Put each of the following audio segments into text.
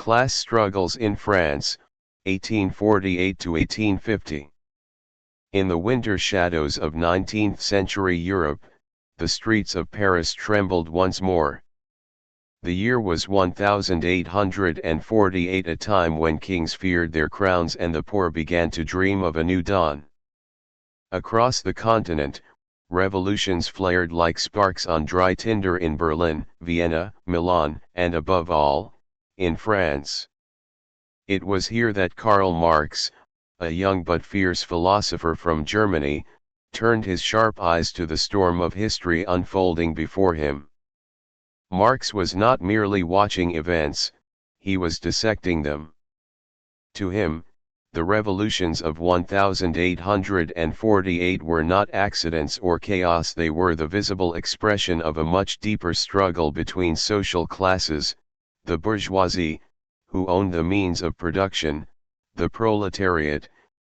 Class struggles in France, 1848 to 1850. In the winter shadows of 19th-century Europe, the streets of Paris trembled once more. The year was 1848, a time when kings feared their crowns and the poor began to dream of a new dawn. Across the continent, revolutions flared like sparks on dry tinder in Berlin, Vienna, Milan, and above all, in France. It was here that Karl Marx, a young but fierce philosopher from Germany, turned his sharp eyes to the storm of history unfolding before him. Marx was not merely watching events, he was dissecting them. To him, the revolutions of 1848 were not accidents or chaos, they were the visible expression of a much deeper struggle between social classes, the bourgeoisie, who owned the means of production, the proletariat,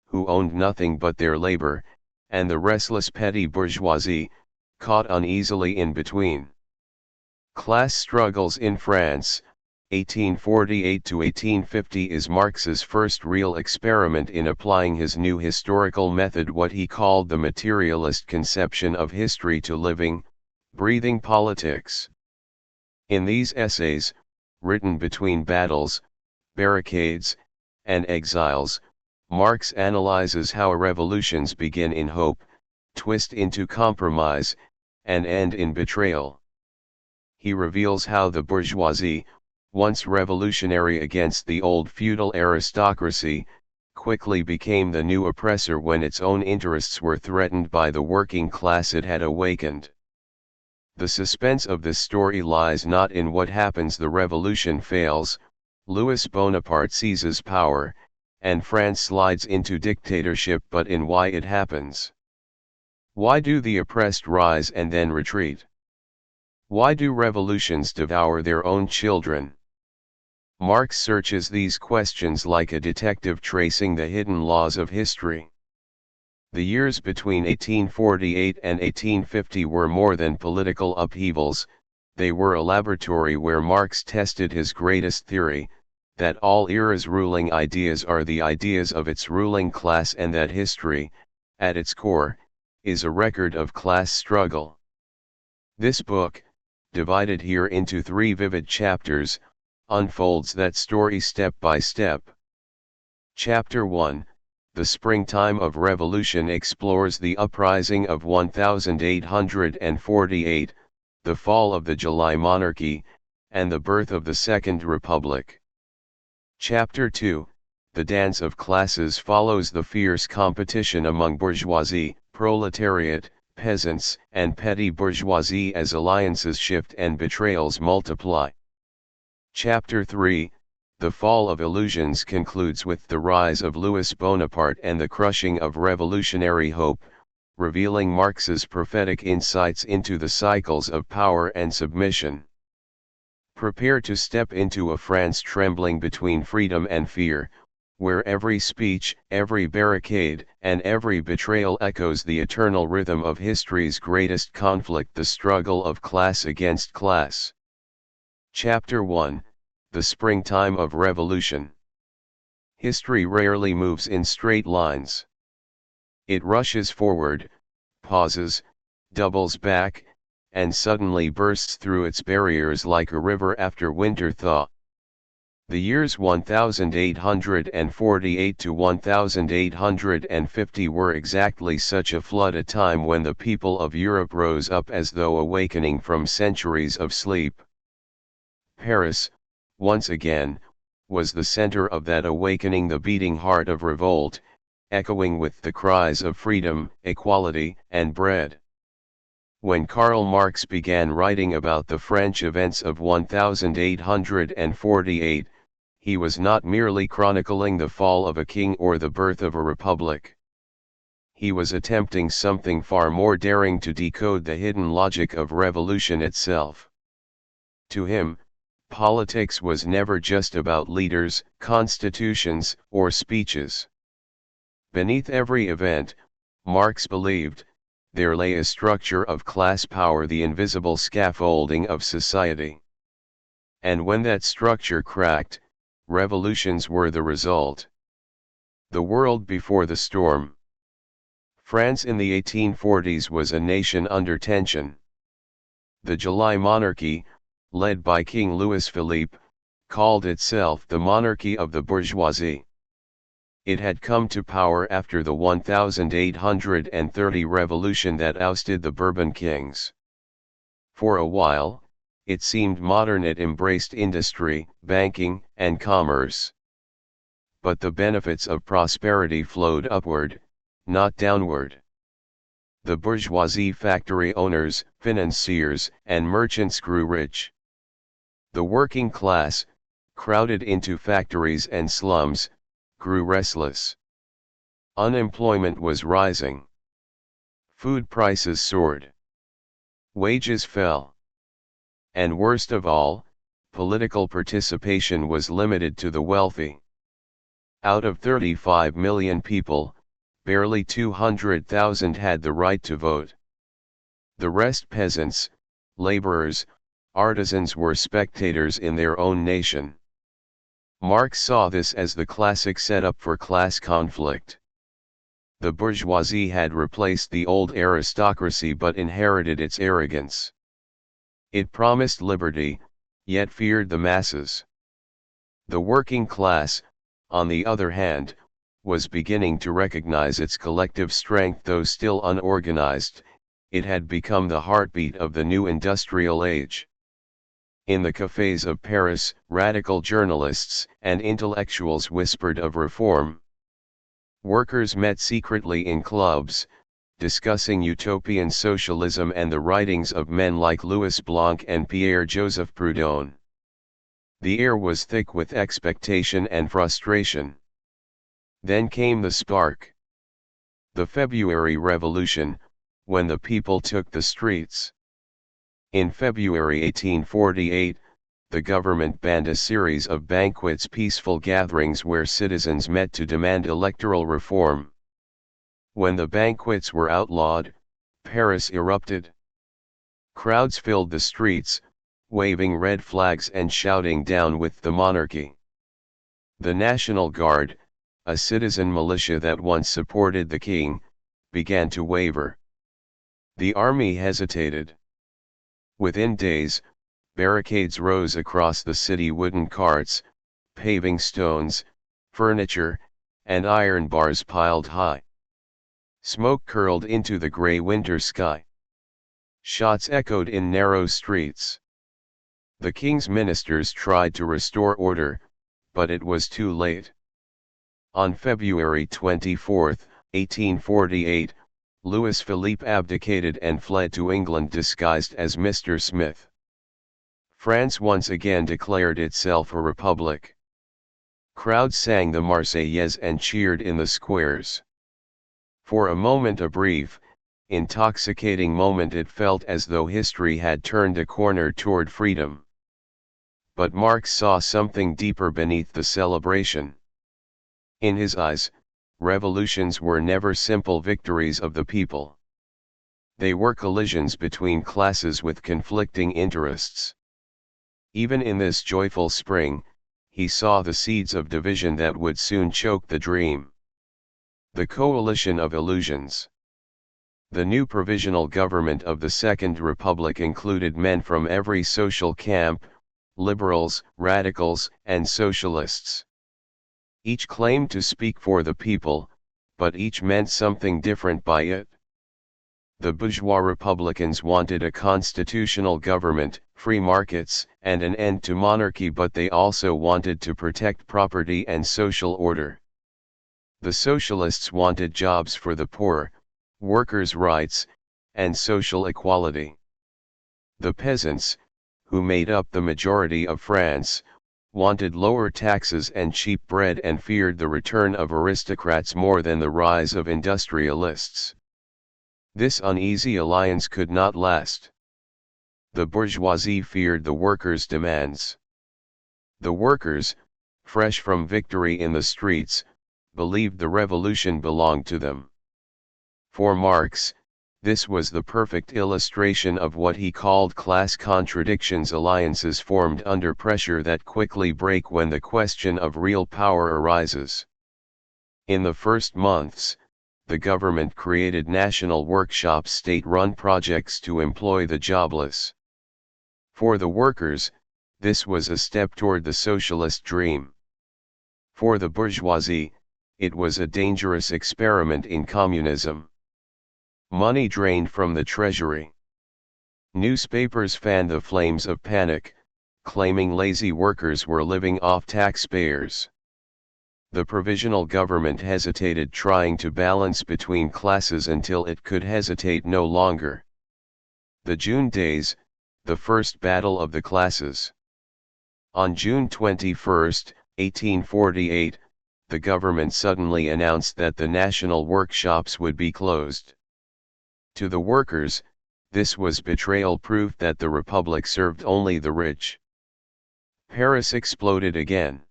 who owned nothing but their labor, and the restless petty bourgeoisie, caught uneasily in between. Class struggles in France, 1848 to 1850 is Marx's first real experiment in applying his new historical method, what he called the materialist conception of history, to living, breathing politics. In these essays, written between battles, barricades, and exiles, Marx analyzes how revolutions begin in hope, twist into compromise, and end in betrayal. He reveals how the bourgeoisie, once revolutionary against the old feudal aristocracy, quickly became the new oppressor when its own interests were threatened by the working class it had awakened. The suspense of this story lies not in what happens. The revolution fails, Louis Bonaparte seizes power, and France slides into dictatorship, but in why it happens. Why do the oppressed rise and then retreat? Why do revolutions devour their own children? Marx searches these questions like a detective tracing the hidden laws of history. The years between 1848 and 1850 were more than political upheavals, they were a laboratory where Marx tested his greatest theory, that all eras' ruling ideas are the ideas of its ruling class, and that history, at its core, is a record of class struggle. This book, divided here into 3 vivid chapters, unfolds that story step by step. Chapter 1, The Springtime of Revolution, explores the uprising of 1848, the fall of the July monarchy, and the birth of the Second Republic. Chapter 2, The Dance of Classes, follows the fierce competition among bourgeoisie, proletariat, peasants, and petty bourgeoisie as alliances shift and betrayals multiply. Chapter 3, The Fall of Illusions, concludes with the rise of Louis Bonaparte and the crushing of revolutionary hope, revealing Marx's prophetic insights into the cycles of power and submission. Prepare to step into a France trembling between freedom and fear, where every speech, every barricade, and every betrayal echoes the eternal rhythm of history's greatest conflict, the struggle of class against class. Chapter 1, The Springtime of Revolution. History rarely moves in straight lines. It rushes forward, pauses, doubles back, and suddenly bursts through its barriers like a river after winter thaw. The years 1848 to 1850 were exactly such a flood, a time when the people of Europe rose up as though awakening from centuries of sleep. Paris, once again, was the center of that awakening, the beating heart of revolt, echoing with the cries of freedom, equality, and bread. When Karl Marx began writing about the French events of 1848, he was not merely chronicling the fall of a king or the birth of a republic. He was attempting something far more daring, to decode the hidden logic of revolution itself. To him, politics was never just about leaders, constitutions, or speeches. Beneath every event, Marx believed, there lay a structure of class power, the invisible scaffolding of society. And when that structure cracked, revolutions were the result. The world before the storm. France in the 1840s was a nation under tension. The July monarchy, led by King Louis Philippe, called itself the monarchy of the bourgeoisie. It had come to power after the 1830 revolution that ousted the Bourbon kings. For a while, it seemed modern. It embraced industry, banking, and commerce. But the benefits of prosperity flowed upward, not downward. The bourgeoisie, factory owners, financiers, and merchants grew rich. The working class, crowded into factories and slums, grew restless. Unemployment was rising. Food prices soared. Wages fell. And worst of all, political participation was limited to the wealthy. Out of 35 million people, barely 200,000 had the right to vote. The rest, peasants, laborers, artisans, were spectators in their own nation. Marx saw this as the classic setup for class conflict. The bourgeoisie had replaced the old aristocracy but inherited its arrogance. It promised liberty, yet feared the masses. The working class, on the other hand, was beginning to recognize its collective strength. Though still unorganized, it had become the heartbeat of the new industrial age. In the cafés of Paris, radical journalists and intellectuals whispered of reform. Workers met secretly in clubs, discussing utopian socialism and the writings of men like Louis Blanc and Pierre-Joseph Proudhon. The air was thick with expectation and frustration. Then came the spark. The February Revolution, when the people took the streets. In February 1848, the government banned a series of banquets, peaceful gatherings where citizens met to demand electoral reform. When the banquets were outlawed, Paris erupted. Crowds filled the streets, waving red flags and shouting "Down with the monarchy." The National Guard, a citizen militia that once supported the king, began to waver. The army hesitated. Within days, barricades rose across the city. Wooden carts, paving stones, furniture, and iron bars piled high. Smoke curled into the gray winter sky. Shots echoed in narrow streets. The king's ministers tried to restore order, but it was too late. On February 24, 1848, Louis Philippe abdicated and fled to England disguised as Mr. Smith. France once again declared itself a republic. Crowds sang the Marseillaise and cheered in the squares. For a moment, a brief, intoxicating moment, it felt as though history had turned a corner toward freedom. But Marx saw something deeper beneath the celebration. In his eyes, revolutions were never simple victories of the people. They were collisions between classes with conflicting interests. Even in this joyful spring, he saw the seeds of division that would soon choke the dream. The coalition of illusions. The new provisional government of the Second Republic included men from every social camp, liberals, radicals, and socialists. Each claimed to speak for the people, but each meant something different by it. The bourgeois Republicans wanted a constitutional government, free markets, and an end to monarchy, but they also wanted to protect property and social order. The socialists wanted jobs for the poor, workers' rights, and social equality. The peasants, who made up the majority of France, wanted lower taxes and cheap bread and feared the return of aristocrats more than the rise of industrialists. This uneasy alliance could not last. The bourgeoisie feared the workers' demands. The workers, fresh from victory in the streets, believed the revolution belonged to them. For Marx, This was the perfect illustration of what he called class contradictions, alliances formed under pressure that quickly break when the question of real power arises. In the first months, the government created national workshops, state-run projects to employ the jobless. For the workers, this was a step toward the socialist dream. For the bourgeoisie, it was a dangerous experiment in communism. Money drained from the treasury. Newspapers fanned the flames of panic, claiming lazy workers were living off taxpayers. The provisional government hesitated, trying to balance between classes until it could hesitate no longer. The June days, the first battle of the classes. On June 21, 1848, the government suddenly announced that the national workshops would be closed. To the workers, this was betrayal, proof that the Republic served only the rich. Paris exploded again.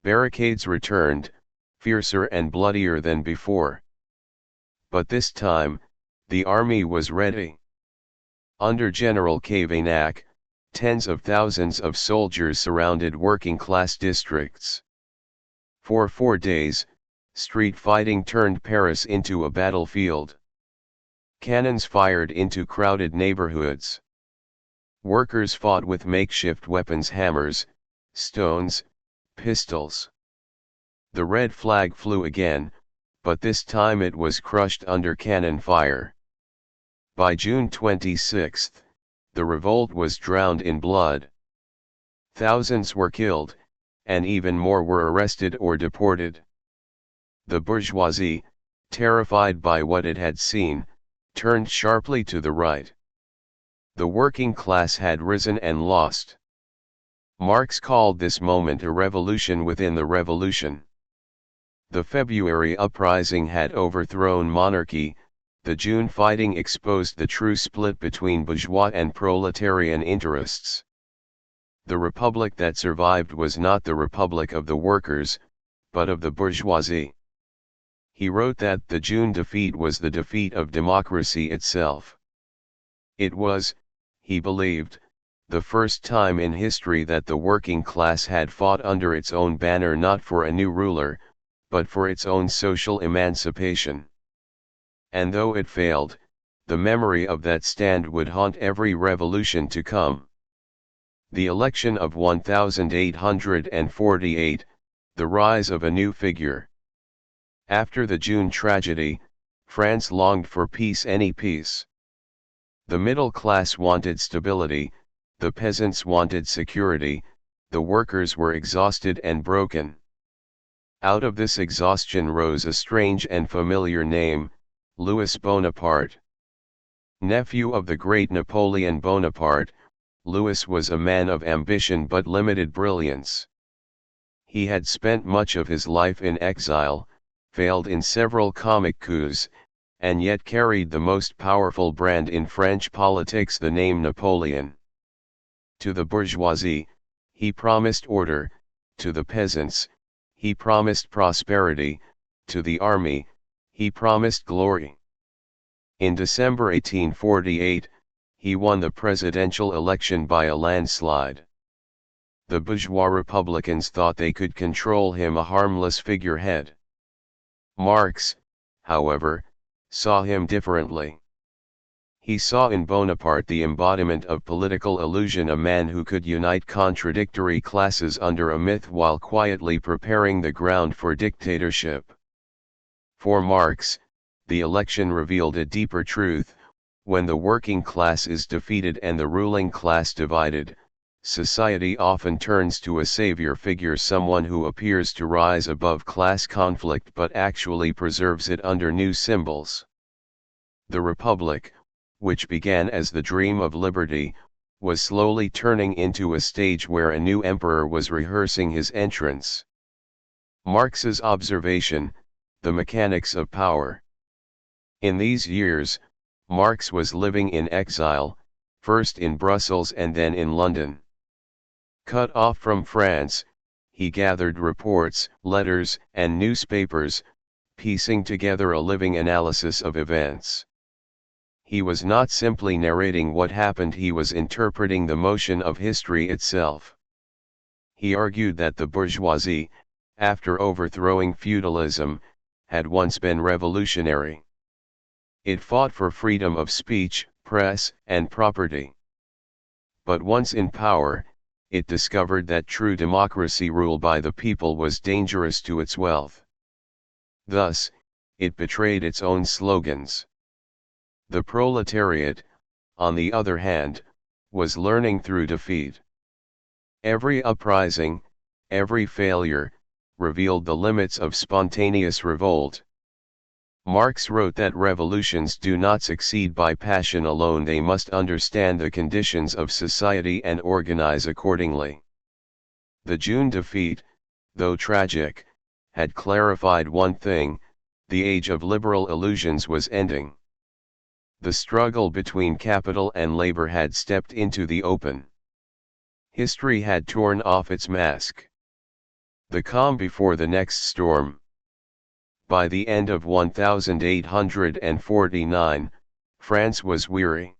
Barricades returned, fiercer and bloodier than before. But this time, the army was ready. Under General Cavaignac, tens of thousands of soldiers surrounded working-class districts. For 4 days, street fighting turned Paris into a battlefield. Cannons fired into crowded neighborhoods. Workers fought with makeshift weapons, hammers, stones, pistols. The red flag flew again, but this time it was crushed under cannon fire. By June 26, the revolt was drowned in blood. Thousands were killed, and even more were arrested or deported. The bourgeoisie, terrified by what it had seen, turned sharply to the right. The working class had risen and lost. Marx called this moment a revolution within the revolution. The February uprising had overthrown monarchy, the June fighting exposed the true split between bourgeois and proletarian interests. The republic that survived was not the republic of the workers, but of the bourgeoisie. He wrote that the June defeat was the defeat of democracy itself. It was, he believed, the first time in history that the working class had fought under its own banner, not for a new ruler, but for its own social emancipation. And though it failed, the memory of that stand would haunt every revolution to come. The election of 1848, the rise of a new figure. After the June tragedy, France longed for peace, any peace. The middle class wanted stability, the peasants wanted security, the workers were exhausted and broken. Out of this exhaustion rose a strange and familiar name, Louis Bonaparte. Nephew of the great Napoleon Bonaparte, Louis was a man of ambition but limited brilliance. He had spent much of his life in exile, failed in several comic coups, and yet carried the most powerful brand in French politics, the name Napoleon. To the bourgeoisie, he promised order; to the peasants, he promised prosperity; to the army, he promised glory. In December 1848, he won the presidential election by a landslide. The bourgeois Republicans thought they could control him, a harmless figurehead. Marx, however, saw him differently. He saw in Bonaparte the embodiment of political illusion, a man who could unite contradictory classes under a myth while quietly preparing the ground for dictatorship. For Marx, the election revealed a deeper truth: when the working class is defeated and the ruling class divided, society often turns to a savior figure, someone who appears to rise above class conflict but actually preserves it under new symbols. The Republic, which began as the dream of liberty, was slowly turning into a stage where a new emperor was rehearsing his entrance. Marx's observation: the mechanics of power. In these years, Marx was living in exile, first in Brussels and then in London. Cut off from France, he gathered reports, letters, and newspapers, piecing together a living analysis of events. He was not simply narrating what happened, he was interpreting the motion of history itself. He argued that the bourgeoisie, after overthrowing feudalism, had once been revolutionary. It fought for freedom of speech, press, and property. But once in power, it discovered that true democracy ruled by the people was dangerous to its wealth. Thus, it betrayed its own slogans. The proletariat, on the other hand, was learning through defeat. Every uprising, every failure, revealed the limits of spontaneous revolt. Marx wrote that revolutions do not succeed by passion alone, they must understand the conditions of society and organize accordingly. The June defeat, though tragic, had clarified one thing: the age of liberal illusions was ending. The struggle between capital and labor had stepped into the open. History had torn off its mask. The calm before the next storm. By the end of 1849, France was weary.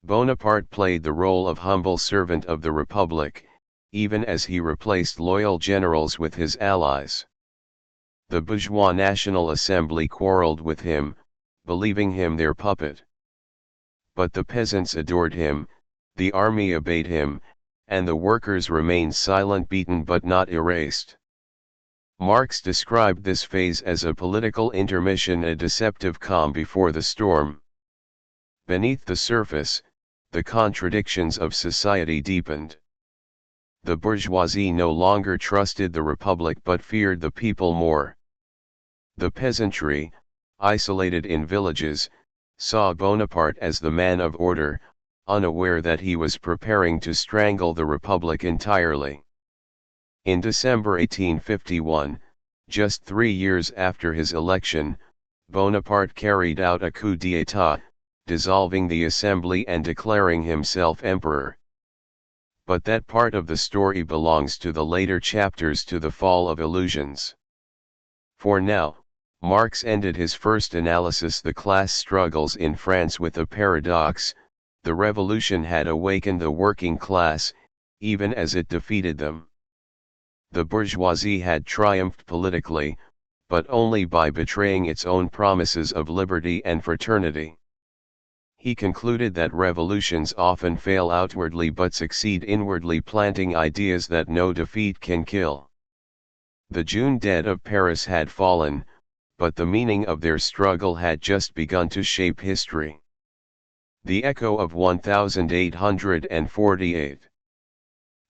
Bonaparte played the role of humble servant of the Republic, even as he replaced loyal generals with his allies. The bourgeois National Assembly quarreled with him, believing him their puppet. But the peasants adored him, the army obeyed him, and the workers remained silent, beaten but not erased. Marx described this phase as a political intermission, a deceptive calm before the storm. Beneath the surface, the contradictions of society deepened. The bourgeoisie no longer trusted the Republic but feared the people more. The peasantry, isolated in villages, saw Bonaparte as the man of order, unaware that he was preparing to strangle the Republic entirely. In December 1851, just 3 years after his election, Bonaparte carried out a coup d'état, dissolving the assembly and declaring himself emperor. But that part of the story belongs to the later chapters, to the fall of illusions. For now, Marx ended his first analysis, the class struggles in France, with a paradox: the revolution had awakened the working class, even as it defeated them. The bourgeoisie had triumphed politically, but only by betraying its own promises of liberty and fraternity. He concluded that revolutions often fail outwardly but succeed inwardly, planting ideas that no defeat can kill. The June dead of Paris had fallen, but the meaning of their struggle had just begun to shape history. The echo of 1848.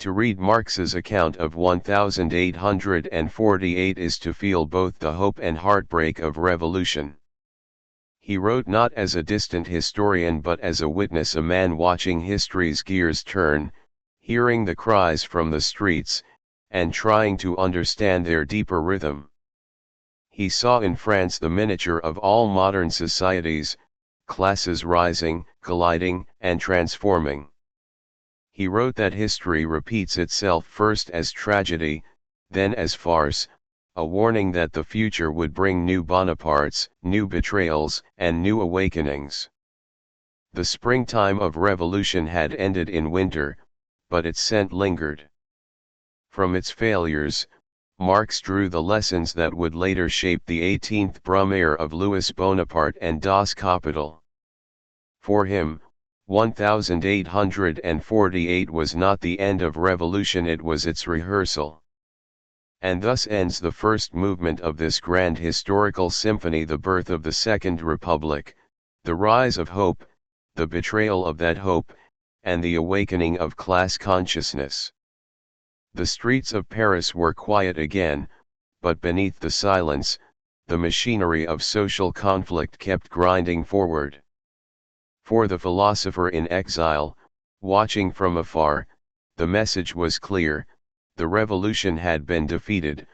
To read Marx's account of 1848 is to feel both the hope and heartbreak of revolution. He wrote not as a distant historian but as a witness, a man watching history's gears turn, hearing the cries from the streets, and trying to understand their deeper rhythm. He saw in France the miniature of all modern societies, classes rising, colliding, and transforming. He wrote that history repeats itself, first as tragedy, then as farce, a warning that the future would bring new Bonapartes, new betrayals, and new awakenings. The springtime of revolution had ended in winter, but its scent lingered. From its failures, Marx drew the lessons that would later shape the 18th Brumaire of Louis Bonaparte and Das Kapital. For him, 1848 was not the end of revolution, it was its rehearsal. And thus ends the first movement of this grand historical symphony, the birth of the Second Republic, the rise of hope, the betrayal of that hope, and the awakening of class consciousness. The streets of Paris were quiet again, but beneath the silence, the machinery of social conflict kept grinding forward. For the philosopher in exile, watching from afar, the message was clear: the revolution had been defeated,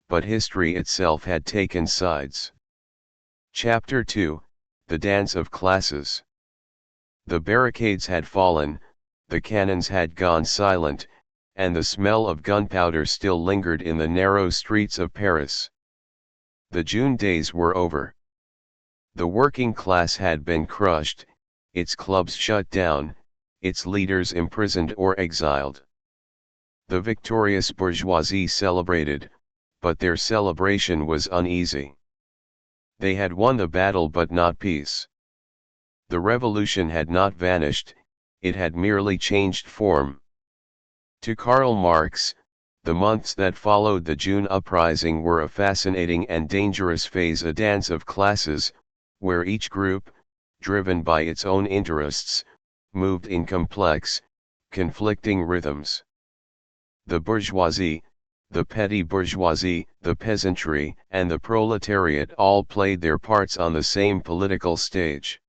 but history itself had taken sides. Chapter 2: The Dance of Classes. The barricades had fallen, the cannons had gone silent, and the smell of gunpowder still lingered in the narrow streets of Paris. The June days were over. The working class had been crushed, its clubs shut down, its leaders imprisoned or exiled. The victorious bourgeoisie celebrated, but their celebration was uneasy. They had won the battle but not peace. The revolution had not vanished, it had merely changed form. To Karl Marx, the months that followed the June uprising were a fascinating and dangerous phase, a dance of classes, where each group, driven by its own interests, moved in complex, conflicting rhythms. The bourgeoisie, the petty bourgeoisie, the peasantry, and the proletariat all played their parts on the same political stage.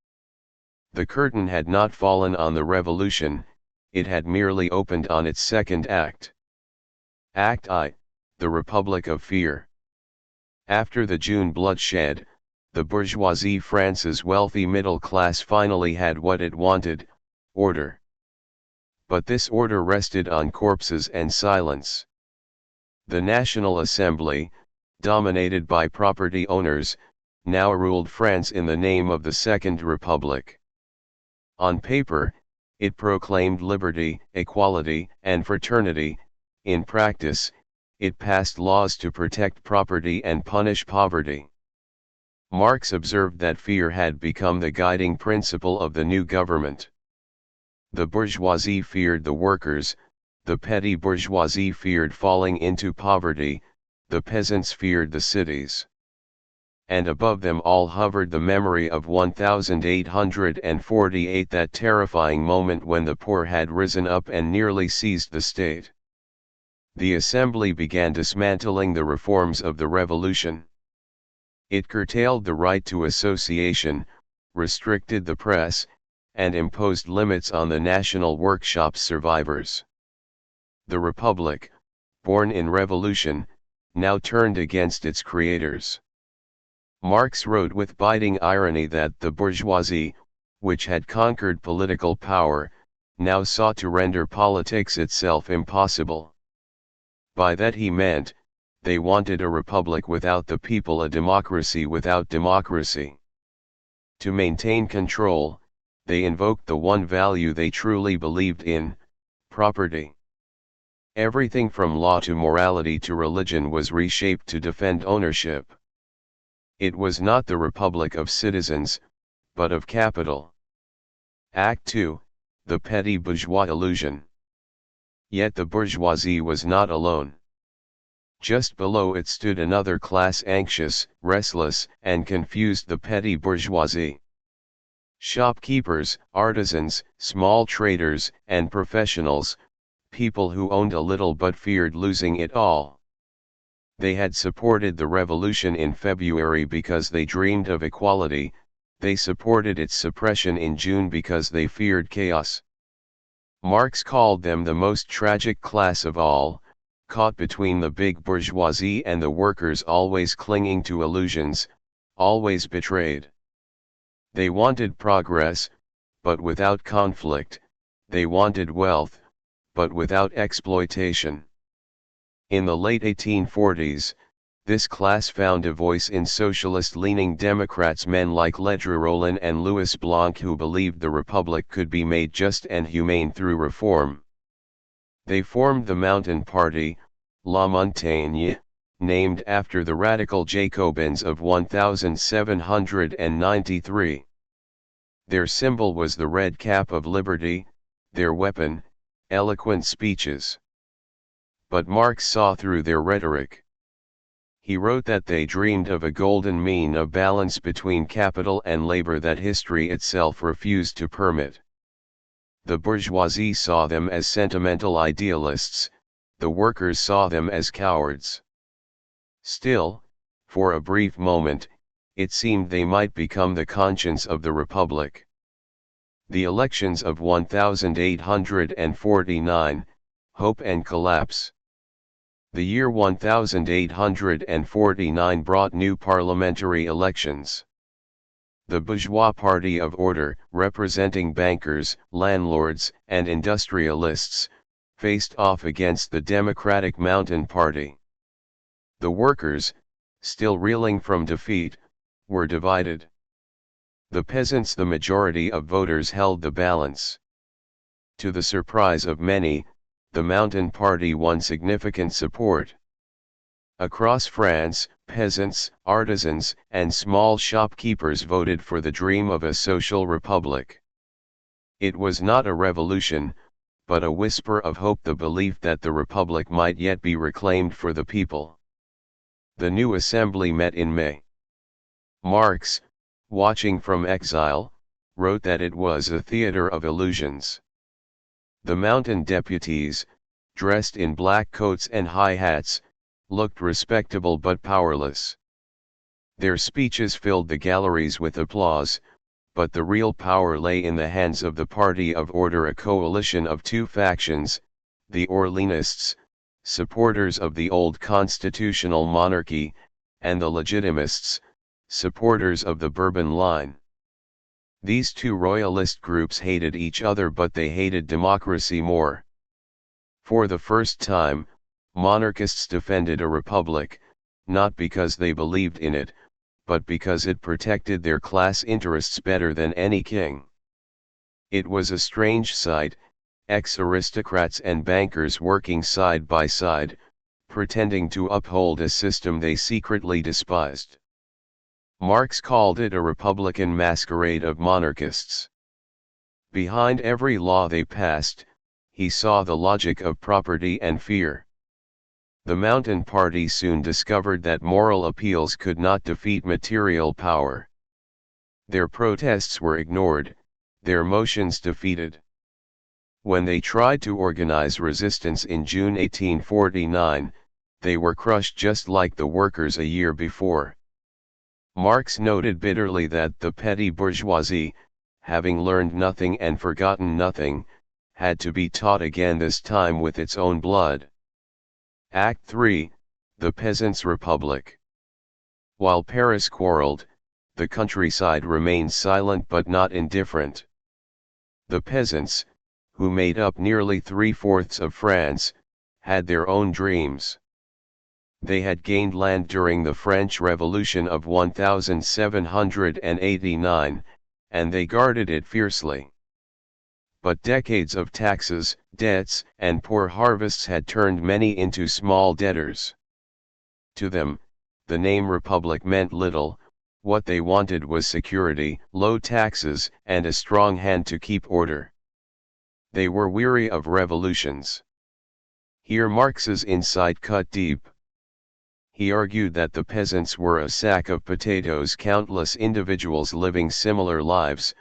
The curtain had not fallen on the revolution, it had merely opened on its second act. Act I, the Republic of Fear. After the June bloodshed, the bourgeoisie France's wealthy middle class finally had what it wanted: order. But this order rested on corpses and silence. The National Assembly, dominated by property owners, now ruled France in the name of the Second Republic. On paper, it proclaimed liberty, equality, and fraternity. In practice, it passed laws to protect property and punish poverty. Marx observed that fear had become the guiding principle of the new government. The bourgeoisie feared the workers, the petty bourgeoisie feared falling into poverty, the peasants feared the cities. And above them all hovered the memory of 1848, that terrifying moment when the poor had risen up and nearly seized the state. The assembly began dismantling the reforms of the revolution. It curtailed the right to association, restricted the press, and imposed limits on the national workshops' survivors. The Republic, born in revolution, now turned against its creators. Marx wrote with biting irony that the bourgeoisie, which had conquered political power, now sought to render politics itself impossible. By that he meant, they wanted a republic without the people, a democracy without democracy. To maintain control, they invoked the one value they truly believed in: property. Everything from law to morality to religion was reshaped to defend ownership. It was not the republic of citizens, but of capital. Act II, the petty bourgeois illusion. Yet the bourgeoisie was not alone. Just below it stood another class, anxious, restless, and confused: the petty bourgeoisie. Shopkeepers, artisans, small traders, and professionals, people who owned a little but feared losing it all. They had supported the revolution in February because they dreamed of equality, they supported its suppression in June because they feared chaos. Marx called them the most tragic class of all, caught between the big bourgeoisie and the workers, always clinging to illusions, always betrayed. They wanted progress, but without conflict; they wanted wealth, but without exploitation. In the late 1840s, this class found a voice in socialist-leaning Democrats, men like Ledru and Louis Blanc, who believed the republic could be made just and humane through reform. They formed the Mountain Party, La Montagne, named after the radical Jacobins of 1793. Their symbol was the red cap of liberty, their weapon, eloquent speeches. But Marx saw through their rhetoric. He wrote that they dreamed of a golden mean, a balance between capital and labor that history itself refused to permit. The bourgeoisie saw them as sentimental idealists, the workers saw them as cowards. Still, for a brief moment, it seemed they might become the conscience of the republic. The elections of 1849, hope and collapse. The year 1849 brought new parliamentary elections. The bourgeois party of order, representing bankers, landlords, and industrialists, faced off against the democratic Mountain Party. The workers, still reeling from defeat, were divided. The peasants, the majority of voters, held the balance. To the surprise of many, the Mountain Party won significant support. Across France, peasants, artisans, and small shopkeepers voted for the dream of a social republic. It was not a revolution, but a whisper of hope, the belief that the republic might yet be reclaimed for the people. The new assembly met in May. Marx, watching from exile, wrote that it was a theater of illusions. The mountain deputies, dressed in black coats and high hats, looked respectable but powerless. Their speeches filled the galleries with applause, but the real power lay in the hands of the Party of Order, a coalition of two factions: the Orleanists, supporters of the old constitutional monarchy, and the Legitimists, supporters of the Bourbon line. These two royalist groups hated each other, but they hated democracy more. For the first time, monarchists defended a republic, not because they believed in it, but because it protected their class interests better than any king. It was a strange sight, ex-aristocrats and bankers working side by side, pretending to uphold a system they secretly despised. Marx called it a republican masquerade of monarchists. Behind every law they passed, he saw the logic of property and fear. The Mountain Party soon discovered that moral appeals could not defeat material power. Their protests were ignored, their motions defeated. When they tried to organize resistance in June 1849, they were crushed just like the workers a year before. Marx noted bitterly that the petty bourgeoisie, having learned nothing and forgotten nothing, had to be taught again, this time with its own blood. Act 3, The Peasants' Republic. While Paris quarreled, the countryside remained silent but not indifferent. The peasants, who made up nearly 3/4 of France, had their own dreams. They had gained land during the French Revolution of 1789, and they guarded it fiercely. But decades of taxes, debts, and poor harvests had turned many into small debtors. To them, the name Republic meant little. What they wanted was security, low taxes, and a strong hand to keep order. They were weary of revolutions. Here Marx's insight cut deep. He argued that the peasants were a sack of potatoes, countless individuals living similar lives,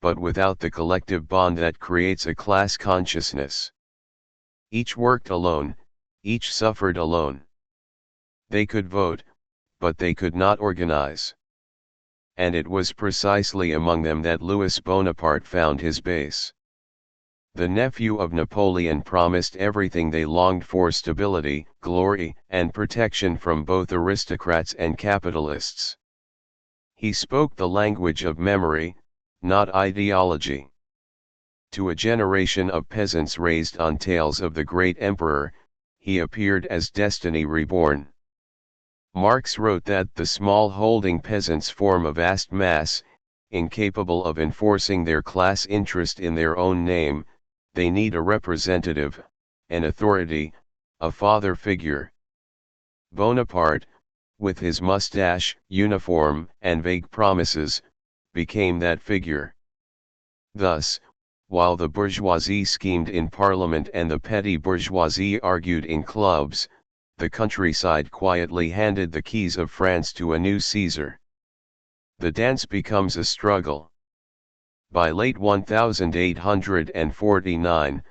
but without the collective bond that creates a class consciousness. Each worked alone, each suffered alone. They could vote, but they could not organize. And it was precisely among them that Louis Bonaparte found his base. The nephew of Napoleon promised everything they longed for: stability, glory, and protection from both aristocrats and capitalists. He spoke the language of memory, not ideology. To a generation of peasants raised on tales of the great emperor, he appeared as destiny reborn. Marx wrote that the small-holding peasants form a vast mass, incapable of enforcing their class interest in their own name. They need a representative, an authority, a father figure. Bonaparte, with his mustache, uniform, and vague promises, became that figure. Thus, while the bourgeoisie schemed in parliament and the petty bourgeoisie argued in clubs, the countryside quietly handed the keys of France to a new Caesar. The dance becomes a struggle. By late 1849,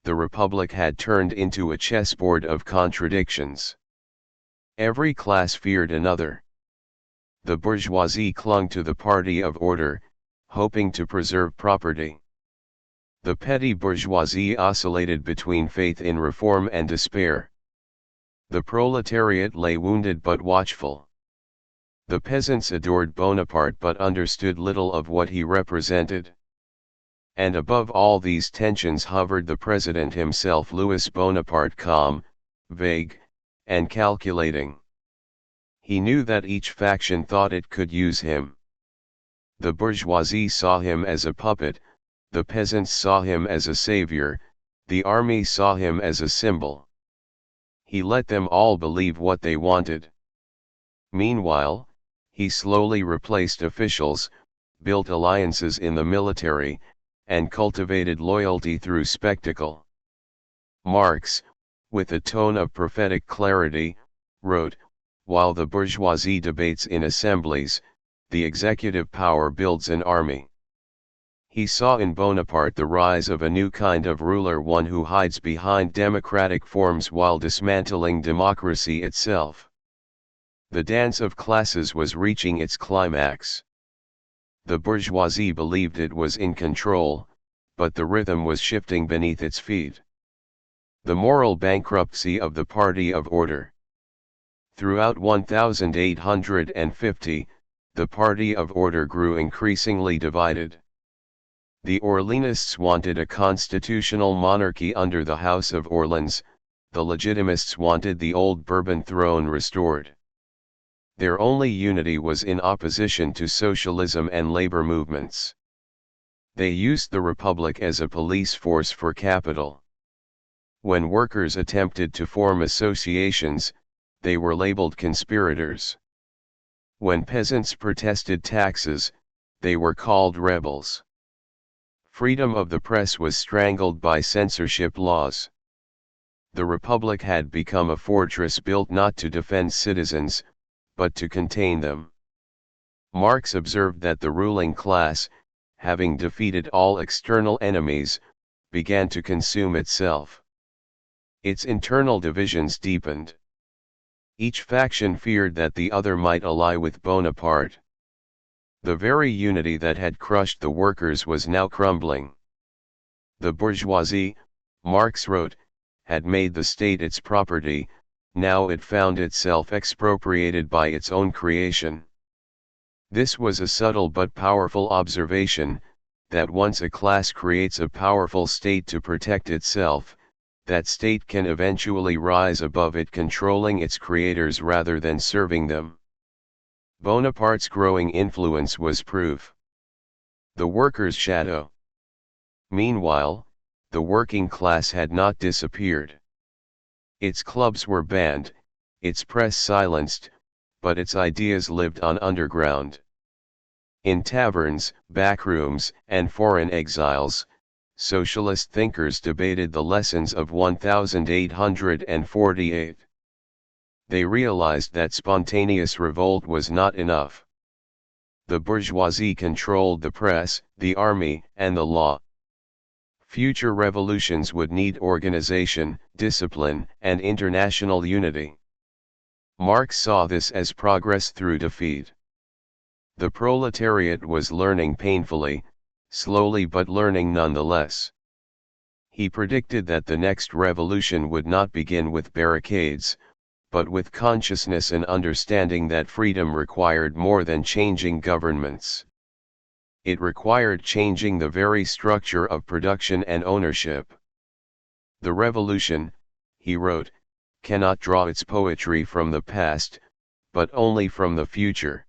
the Republic had turned into a chessboard of contradictions. Every class feared another. The bourgeoisie clung to the Party of Order, hoping to preserve property. The petty bourgeoisie oscillated between faith in reform and despair. The proletariat lay wounded but watchful. The peasants adored Bonaparte but understood little of what he represented. And above all these tensions hovered the president himself, Louis Bonaparte, calm, vague, and calculating. He knew that each faction thought it could use him. The bourgeoisie saw him as a puppet, the peasants saw him as a savior, the army saw him as a symbol. He let them all believe what they wanted. Meanwhile, he slowly replaced officials, built alliances in the military, and cultivated loyalty through spectacle. Marx, with a tone of prophetic clarity, wrote, "While the bourgeoisie debates in assemblies, the executive power builds an army." He saw in Bonaparte the rise of a new kind of ruler, one who hides behind democratic forms while dismantling democracy itself. The dance of classes was reaching its climax. The bourgeoisie believed it was in control, but the rhythm was shifting beneath its feet. The moral bankruptcy of the Party of Order. Throughout 1850, the Party of Order grew increasingly divided. The Orleanists wanted a constitutional monarchy under the House of Orleans, the Legitimists wanted the old Bourbon throne restored. Their only unity was in opposition to socialism and labor movements. They used the Republic as a police force for capital. When workers attempted to form associations, they were labeled conspirators. When peasants protested taxes, they were called rebels. Freedom of the press was strangled by censorship laws. The Republic had become a fortress built not to defend citizens, but to contain them. Marx observed that the ruling class, having defeated all external enemies, began to consume itself. Its internal divisions deepened. Each faction feared that the other might ally with Bonaparte. The very unity that had crushed the workers was now crumbling. The bourgeoisie, Marx wrote, had made the state its property, now it found itself expropriated by its own creation. This was a subtle but powerful observation, that once a class creates a powerful state to protect itself, that state can eventually rise above it, controlling its creators rather than serving them. Bonaparte's growing influence was proof. The workers' shadow. Meanwhile, the working class had not disappeared. Its clubs were banned, its press silenced, but its ideas lived on underground. In taverns, backrooms, and foreign exiles, socialist thinkers debated the lessons of 1848. They realized that spontaneous revolt was not enough. The bourgeoisie controlled the press, the army, and the law. Future revolutions would need organization, discipline, and international unity. Marx saw this as progress through defeat. The proletariat was learning painfully, slowly but learning nonetheless. He predicted that the next revolution would not begin with barricades, but with consciousness and understanding that freedom required more than changing governments. It required changing the very structure of production and ownership. The revolution, he wrote, cannot draw its poetry from the past, but only from the future.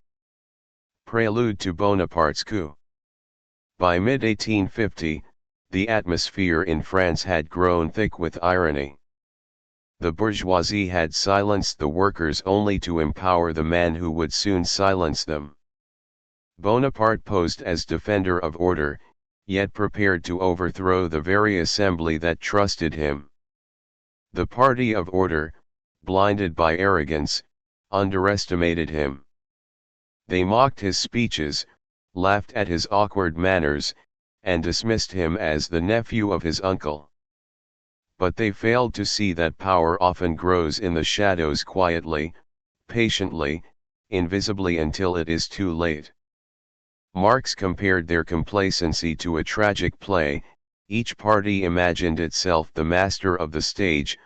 Prelude to Bonaparte's coup. By mid-1850, the atmosphere in France had grown thick with irony. The bourgeoisie had silenced the workers only to empower the man who would soon silence them. Bonaparte posed as defender of order, yet prepared to overthrow the very assembly that trusted him. The Party of Order, blinded by arrogance, underestimated him. They mocked his speeches, laughed at his awkward manners, and dismissed him as the nephew of his uncle. But they failed to see that power often grows in the shadows quietly, patiently, invisibly until it is too late. Marx compared their complacency to a tragic play. Each party imagined itself the master of the stage,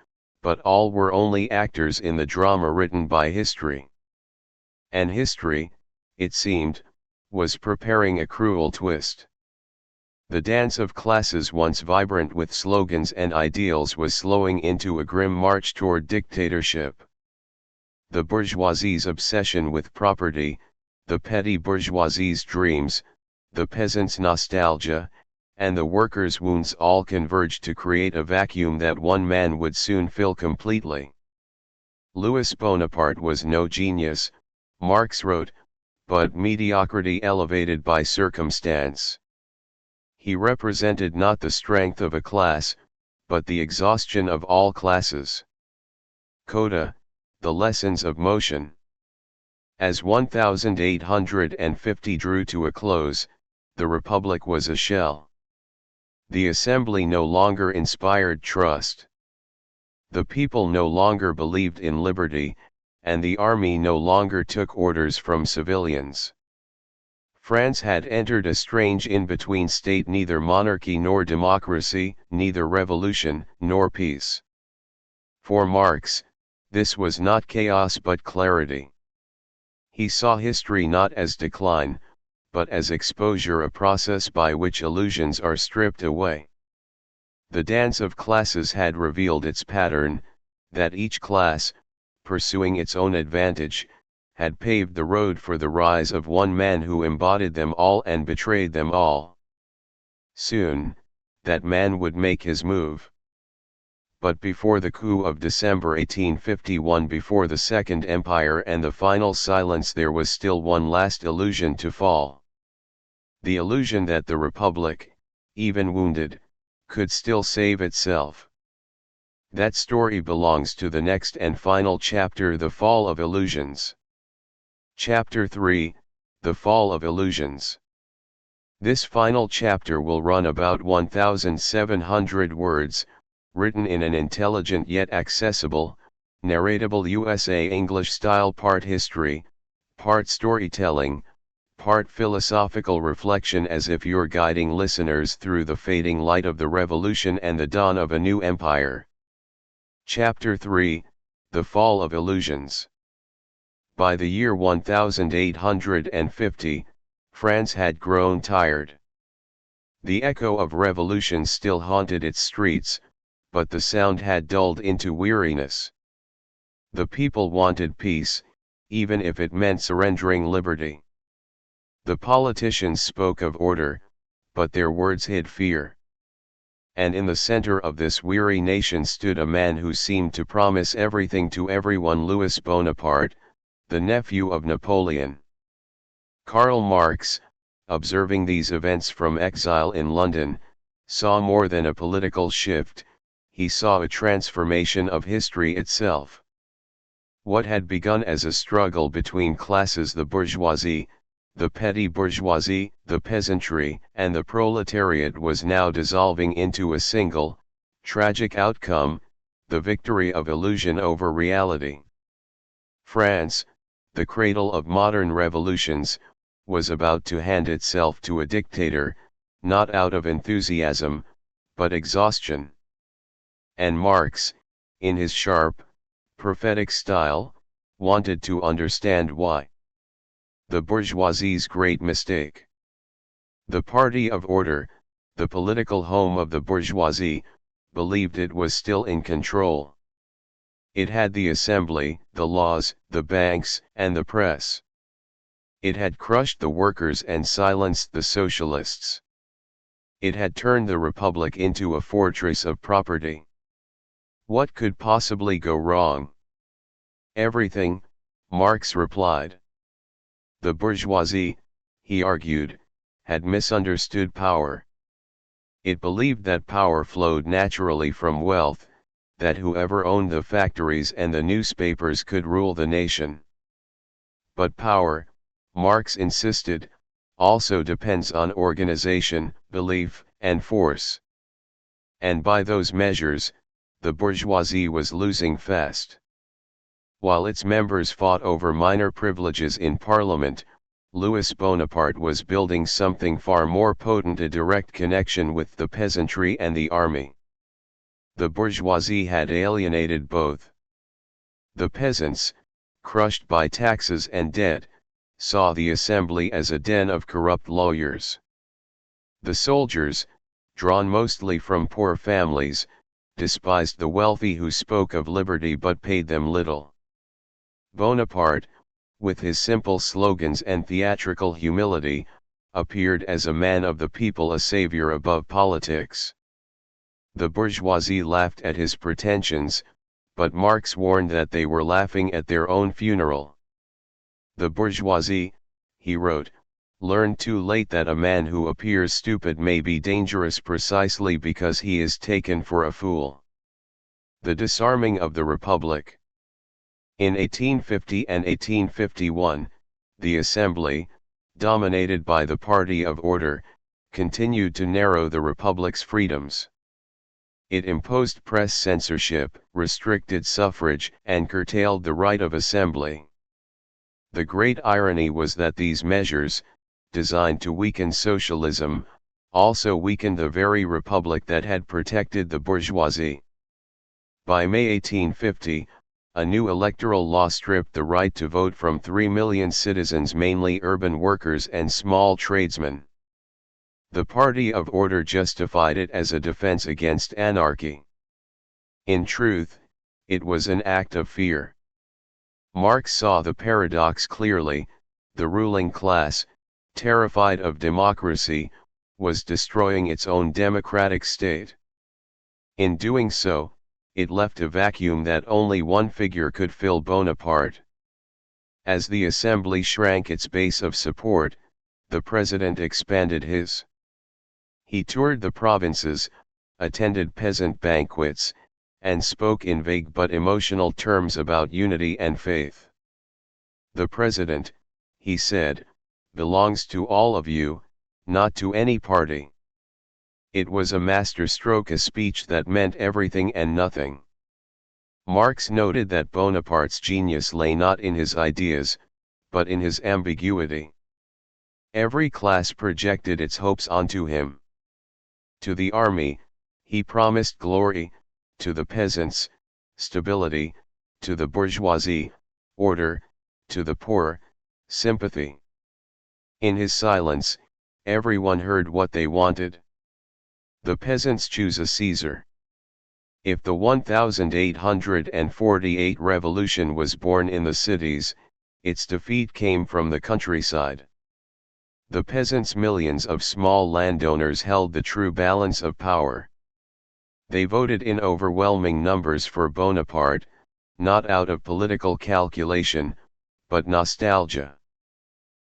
but all were only actors in the drama written by history. And history, it seemed, was preparing a cruel twist. The dance of classes, once vibrant with slogans and ideals, was slowing into a grim march toward dictatorship. The bourgeoisie's obsession with property, the petty bourgeoisie's dreams, the peasant's nostalgia, and the worker's wounds all converged to create a vacuum that one man would soon fill completely. Louis Bonaparte was no genius, Marx wrote, but mediocrity elevated by circumstance. He represented not the strength of a class, but the exhaustion of all classes. Coda, the lessons of motion. As 1850 drew to a close, the Republic was a shell. The Assembly no longer inspired trust. The people no longer believed in liberty, and the army no longer took orders from civilians. France had entered a strange in-between state, neither monarchy nor democracy, neither revolution nor peace. For Marx, this was not chaos but clarity. He saw history not as decline, but as exposure, a process by which illusions are stripped away. The dance of classes had revealed its pattern, that each class, pursuing its own advantage, had paved the road for the rise of one man who embodied them all and betrayed them all. Soon, that man would make his move. But before the coup of December 1851, before the Second Empire and the final silence, there was still one last illusion to fall. The illusion that the Republic, even wounded, could still save itself. That story belongs to the next and final chapter, The Fall of Illusions. Chapter 3, The Fall of Illusions. This final chapter will run about 1,700 words, written in an intelligent yet accessible, narratable USA English style, part history, part storytelling, part philosophical reflection, as if you're guiding listeners through the fading light of the revolution and the dawn of a new empire. Chapter 3, The Fall of Illusions. By the year 1850, France had grown tired. The echo of revolution still haunted its streets, but the sound had dulled into weariness. The people wanted peace, even if it meant surrendering liberty. The politicians spoke of order, but their words hid fear. And in the center of this weary nation stood a man who seemed to promise everything to everyone, Louis Bonaparte, the nephew of Napoleon. Karl Marx, observing these events from exile in London, saw more than a political shift, he saw a transformation of history itself. What had begun as a struggle between classes, the bourgeoisie, the petty bourgeoisie, the peasantry, and the proletariat, was now dissolving into a single, tragic outcome, the victory of illusion over reality. France, the cradle of modern revolutions, was about to hand itself to a dictator, not out of enthusiasm, but exhaustion. And Marx, in his sharp, prophetic style, wanted to understand why. The bourgeoisie's great mistake. The party of order, the political home of the bourgeoisie, believed it was still in control. It had the assembly, the laws, the banks, and the press. It had crushed the workers and silenced the socialists. It had turned the republic into a fortress of property. What could possibly go wrong? Everything, Marx replied. The bourgeoisie, he argued, had misunderstood power. It believed that power flowed naturally from wealth, that whoever owned the factories and the newspapers could rule the nation. But power, Marx insisted, also depends on organization, belief, and force. And by those measures, the bourgeoisie was losing fast. While its members fought over minor privileges in Parliament, Louis Bonaparte was building something far more potent, a direct connection with the peasantry and the army. The bourgeoisie had alienated both. The peasants, crushed by taxes and debt, saw the assembly as a den of corrupt lawyers. The soldiers, drawn mostly from poor families, despised the wealthy who spoke of liberty but paid them little. Bonaparte, with his simple slogans and theatrical humility, appeared as a man of the people, a savior above politics. The bourgeoisie laughed at his pretensions, but Marx warned that they were laughing at their own funeral. The bourgeoisie, he wrote, learned too late that a man who appears stupid may be dangerous precisely because he is taken for a fool. The disarming of the Republic. In 1850 and 1851, the Assembly, dominated by the Party of Order, continued to narrow the Republic's freedoms. It imposed press censorship, restricted suffrage, and curtailed the right of assembly. The great irony was that these measures, designed to weaken socialism, also weakened the very republic that had protected the bourgeoisie. By May 1850, a new electoral law stripped the right to vote from 3 million citizens, mainly urban workers and small tradesmen. The Party of Order justified it as a defense against anarchy. In truth, it was an act of fear. Marx saw the paradox clearly: the ruling class, terrified of democracy, was destroying its own democratic state. In doing so, it left a vacuum that only one figure could fill: Bonaparte. As the assembly shrank its base of support, the president expanded his. He toured the provinces, attended peasant banquets, and spoke in vague but emotional terms about unity and faith. The president, he said, belongs to all of you, not to any party. It was a masterstroke, a speech that meant everything and nothing. Marx noted that Bonaparte's genius lay not in his ideas, but in his ambiguity. Every class projected its hopes onto him. To the army, he promised glory; to the peasants, stability; to the bourgeoisie, order; to the poor, sympathy. In his silence, everyone heard what they wanted. The peasants choose a Caesar. If the 1848 revolution was born in the cities, its defeat came from the countryside. The peasants, millions of small landowners, held the true balance of power. They voted in overwhelming numbers for Bonaparte, not out of political calculation, but nostalgia.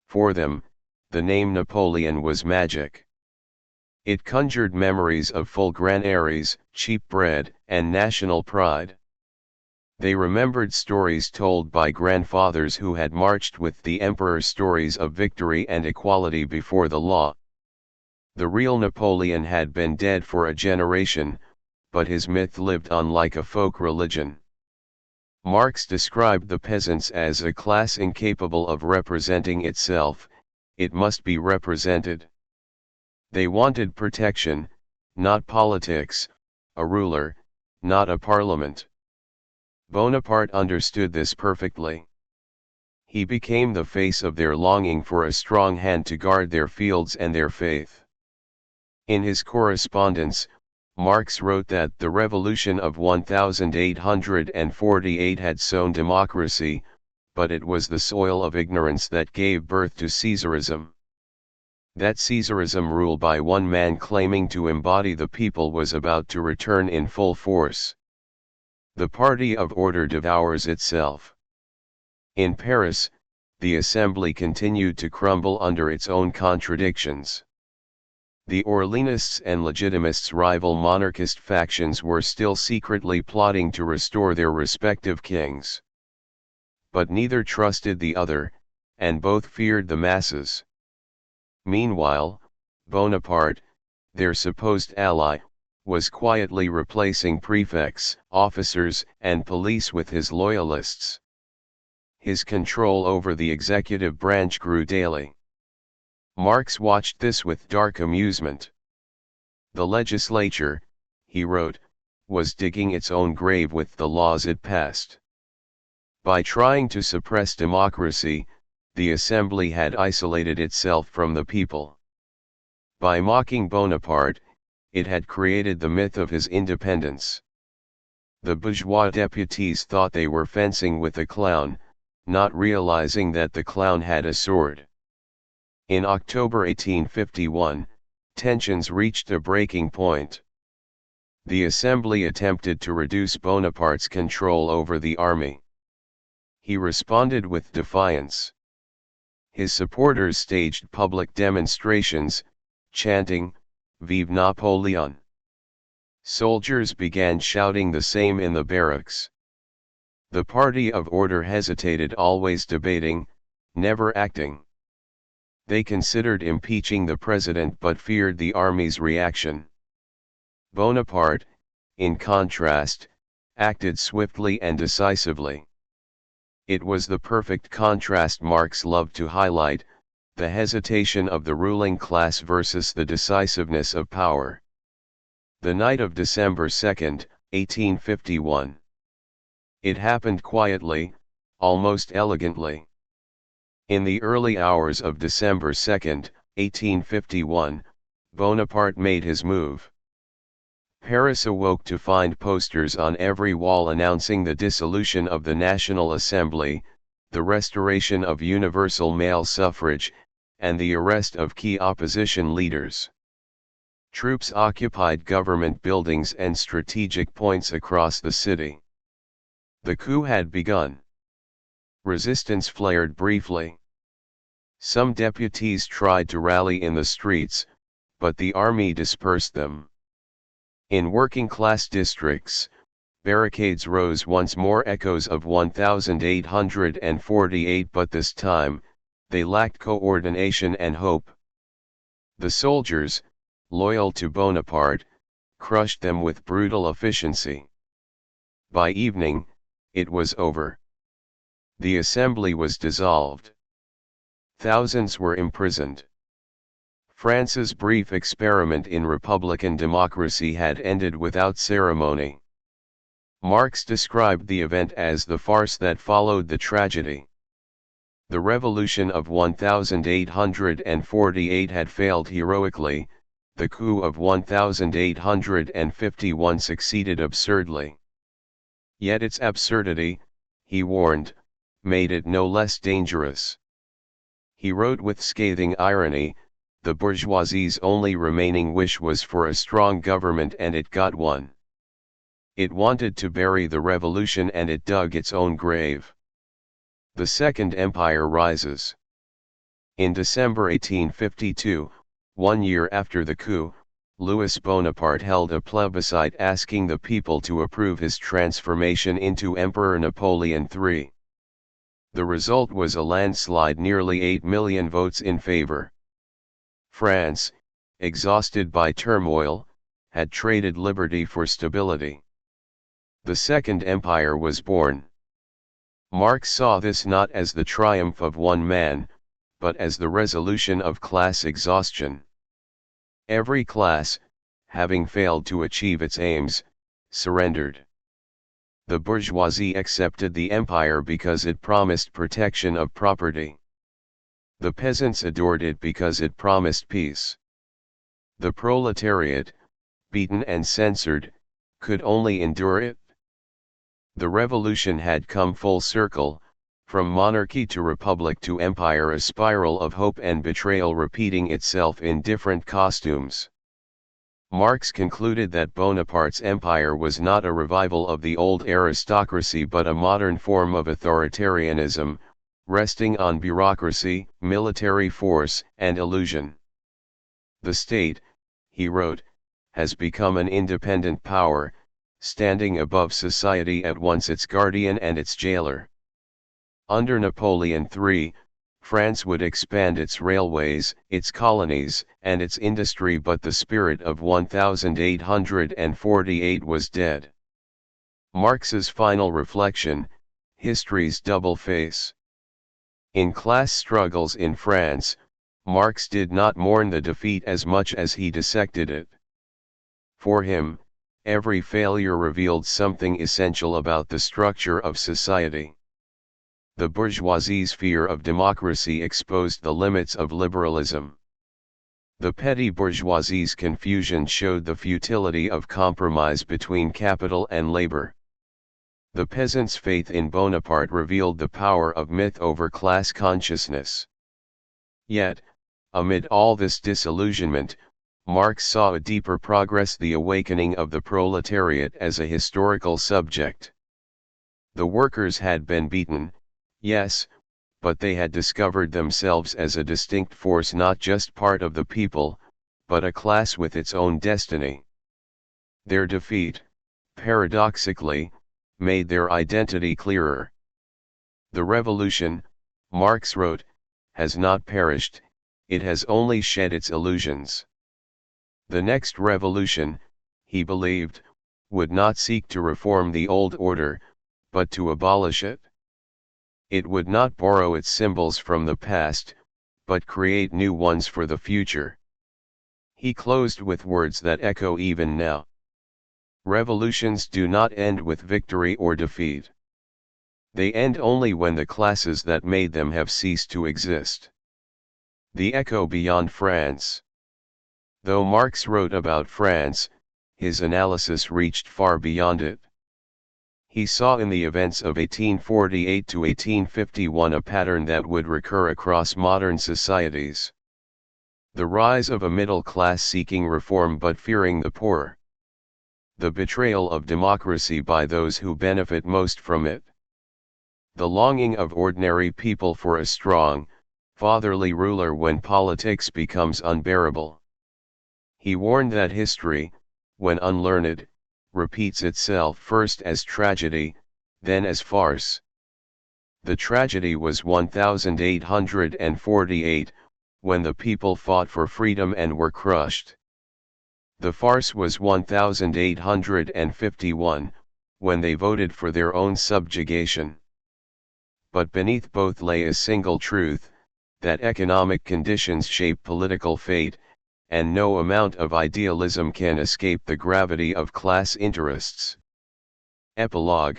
For them, the name Napoleon was magic. It conjured memories of full granaries, cheap bread, and national pride. They remembered stories told by grandfathers who had marched with the emperor, stories of victory and equality before the law. The real Napoleon had been dead for a generation, but his myth lived on like a folk religion. Marx described the peasants as a class incapable of representing itself; it must be represented. They wanted protection, not politics; a ruler, not a parliament. Bonaparte understood this perfectly. He became the face of their longing for a strong hand to guard their fields and their faith. In his correspondence, Marx wrote that the revolution of 1848 had sown democracy, but it was the soil of ignorance that gave birth to Caesarism. That Caesarism, ruled by one man claiming to embody the people, was about to return in full force. The Party of Order devours itself. In Paris, the Assembly continued to crumble under its own contradictions. The Orleanists and Legitimists, rival monarchist factions, were still secretly plotting to restore their respective kings. But neither trusted the other, and both feared the masses. Meanwhile, Bonaparte, their supposed ally, was quietly replacing prefects, officers, and police with his loyalists. His control over the executive branch grew daily. Marx watched this with dark amusement. The legislature, he wrote, was digging its own grave with the laws it passed. By trying to suppress democracy, the Assembly had isolated itself from the people. By mocking Bonaparte, it had created the myth of his independence. The bourgeois deputies thought they were fencing with a clown, not realizing that the clown had a sword. In October 1851, tensions reached a breaking point. The Assembly attempted to reduce Bonaparte's control over the army. He responded with defiance. His supporters staged public demonstrations, chanting, "Vive Napoleon!" Soldiers began shouting the same in the barracks. The party of order hesitated, always debating, never acting. They considered impeaching the president but feared the army's reaction. Bonaparte, in contrast, acted swiftly and decisively. It was the perfect contrast Marx loved to highlight, the hesitation of the ruling class versus the decisiveness of power. The night of December 2, 1851. It happened quietly, almost elegantly. In the early hours of December 2, 1851, Bonaparte made his move. Paris awoke to find posters on every wall announcing the dissolution of the National Assembly, the restoration of universal male suffrage, and the arrest of key opposition leaders. Troops occupied government buildings and strategic points across the city. The coup had begun. Resistance flared briefly. Some deputies tried to rally in the streets, but the army dispersed them. In working-class districts, barricades rose once more, echoes of 1848, but this time, they lacked coordination and hope. The soldiers, loyal to Bonaparte, crushed them with brutal efficiency. By evening, it was over. The assembly was dissolved. Thousands were imprisoned. France's brief experiment in republican democracy had ended without ceremony. Marx described the event as the farce that followed the tragedy. The revolution of 1848 had failed heroically, the coup of 1851 succeeded absurdly. Yet its absurdity, he warned, made it no less dangerous. He wrote with scathing irony, the bourgeoisie's only remaining wish was for a strong government, and it got one. It wanted to bury the revolution, and it dug its own grave. The Second Empire rises. In December 1852, 1 year after the coup, Louis Bonaparte held a plebiscite asking the people to approve his transformation into Emperor Napoleon III. The result was a landslide, nearly 8 million votes in favor. France, exhausted by turmoil, had traded liberty for stability. The Second Empire was born. Marx saw this not as the triumph of one man, but as the resolution of class exhaustion. Every class, having failed to achieve its aims, surrendered. The bourgeoisie accepted the empire because it promised protection of property. The peasants adored it because it promised peace. The proletariat, beaten and censored, could only endure it. The revolution had come full circle, from monarchy to republic to empire, a spiral of hope and betrayal repeating itself in different costumes. Marx concluded that Bonaparte's empire was not a revival of the old aristocracy but a modern form of authoritarianism, resting on bureaucracy, military force, and illusion. The state, he wrote, has become an independent power, standing above society, at once its guardian and its jailer. Under Napoleon III, France would expand its railways, its colonies, and its industry, but the spirit of 1848 was dead. Marx's final reflection, history's double face. In class struggles in France, Marx did not mourn the defeat as much as he dissected it. For him, every failure revealed something essential about the structure of society. The bourgeoisie's fear of democracy exposed the limits of liberalism. The petty bourgeoisie's confusion showed the futility of compromise between capital and labor. The peasant's faith in Bonaparte revealed the power of myth over class consciousness. Yet, Amid all this disillusionment, Marx saw a deeper progress: the awakening of the proletariat as a historical subject. The workers had been beaten, yes, but they had discovered themselves as a distinct force, not just part of the people, but a class with its own destiny. Their defeat, paradoxically, made their identity clearer. The revolution, Marx wrote, has not perished, it has only shed its illusions. The next revolution, he believed, would not seek to reform the old order, but to abolish it. It would not borrow its symbols from the past, but create new ones for the future. He closed with words that echo even now. Revolutions do not end with victory or defeat. They end only when the classes that made them have ceased to exist. The echo beyond France. Though Marx wrote about France, his analysis reached far beyond it. He saw in the events of 1848 to 1851 a pattern that would recur across modern societies. The rise of a middle class seeking reform but fearing the poor. The betrayal of democracy by those who benefit most from it. The longing of ordinary people for a strong, fatherly ruler when politics becomes unbearable. He warned that history, when unlearned, repeats itself first as tragedy, then as farce. The tragedy was 1848, when the people fought for freedom and were crushed. The farce was 1851, when they voted for their own subjugation. But beneath both lay a single truth, that economic conditions shape political fate, and no amount of idealism can escape the gravity of class interests. Epilogue: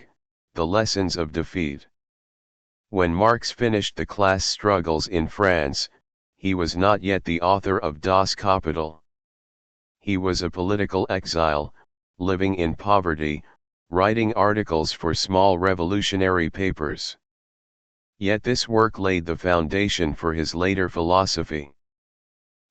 The Lessons of Defeat. When Marx finished the class struggles in France, he was not yet the author of Das Kapital. He was a political exile, living in poverty, writing articles for small revolutionary papers. Yet this work laid the foundation for his later philosophy.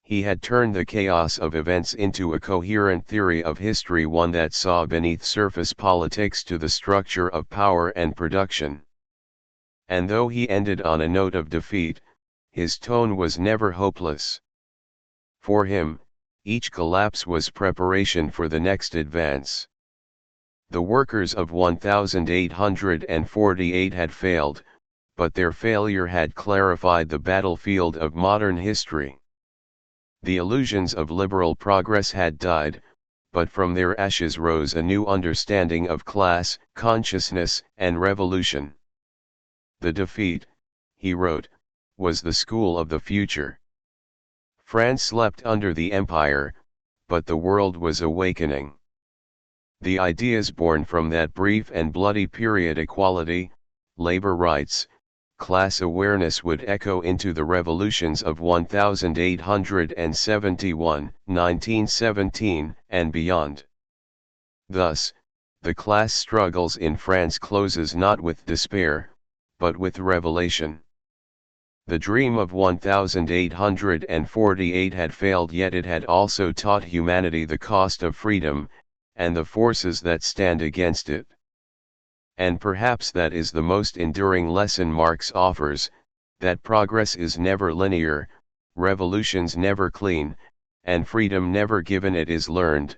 He had turned the chaos of events into a coherent theory of history, one that saw beneath surface politics to the structure of power and production. And though he ended on a note of defeat, his tone was never hopeless. For him, each collapse was preparation for the next advance. The workers of 1848 had failed, but their failure had clarified the battlefield of modern history. The illusions of liberal progress had died, but from their ashes rose a new understanding of class, consciousness, and revolution. The defeat, he wrote, was the school of the future. France slept under the empire, but the world was awakening. The ideas born from that brief and bloody period, equality, labor rights, class awareness, would echo into the revolutions of 1871, 1917, and beyond. Thus, the class struggles in France closes not with despair, but with revelation. The dream of 1848 had failed, yet it had also taught humanity the cost of freedom, and the forces that stand against it. And perhaps that is the most enduring lesson Marx offers, that progress is never linear, revolutions never clean, and freedom never given. It is learned,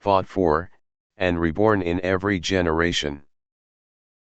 fought for, and reborn in every generation.